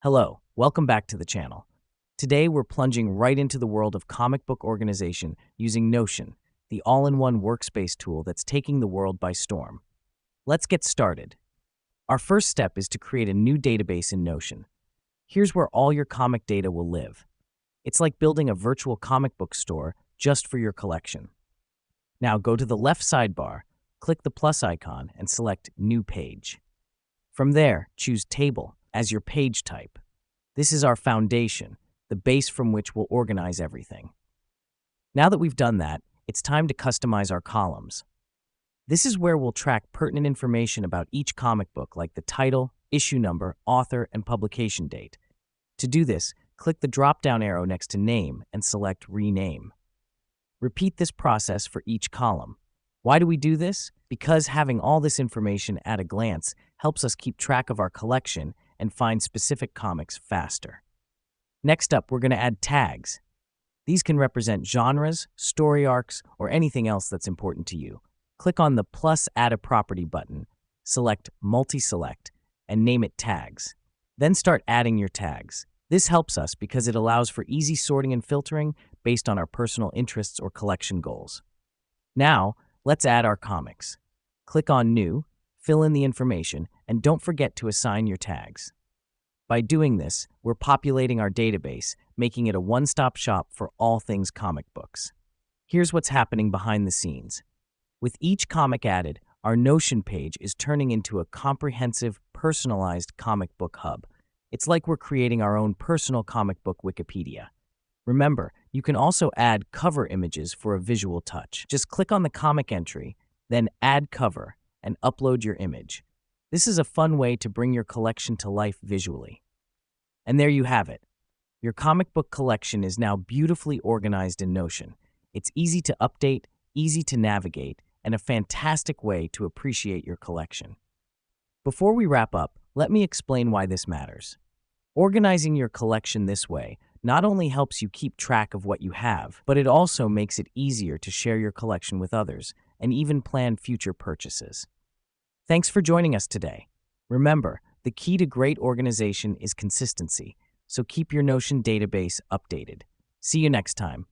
Hello, welcome back to the channel. Today we're plunging right into the world of comic book organization using Notion, the all-in-one workspace tool that's taking the world by storm. Let's get started. Our first step is to create a new database in Notion. Here's where all your comic data will live. It's like building a virtual comic book store just for your collection. Now go to the left sidebar, click the plus icon, and select New Page. From there, choose Table as your page type. This is our foundation, the base from which we'll organize everything. Now that we've done that, it's time to customize our columns. This is where we'll track pertinent information about each comic book, like the title, issue number, author, and publication date. To do this, click the drop-down arrow next to Name and select Rename. Repeat this process for each column. Why do we do this? Because having all this information at a glance helps us keep track of our collection and find specific comics faster. Next up, we're going to add tags. These can represent genres, story arcs, or anything else that's important to you. Click on the plus Add a Property button, select Multi-Select, and name it Tags. Then start adding your tags. This helps us because it allows for easy sorting and filtering based on our personal interests or collection goals. Now, let's add our comics. Click on New, fill in the information, and don't forget to assign your tags. By doing this, we're populating our database, making it a one-stop shop for all things comic books. Here's what's happening behind the scenes. With each comic added, our Notion page is turning into a comprehensive, personalized comic book hub. It's like we're creating our own personal comic book Wikipedia. Remember, you can also add cover images for a visual touch. Just click on the comic entry, then Add Cover, and upload your image. This is a fun way to bring your collection to life visually. And there you have it. Your comic book collection is now beautifully organized in Notion. It's easy to update, easy to navigate, and a fantastic way to appreciate your collection. Before we wrap up, let me explain why this matters. Organizing your collection this way not only helps you keep track of what you have, but it also makes it easier to share your collection with others and even plan future purchases. Thanks for joining us today. Remember, the key to great organization is consistency, so keep your Notion database updated. See you next time.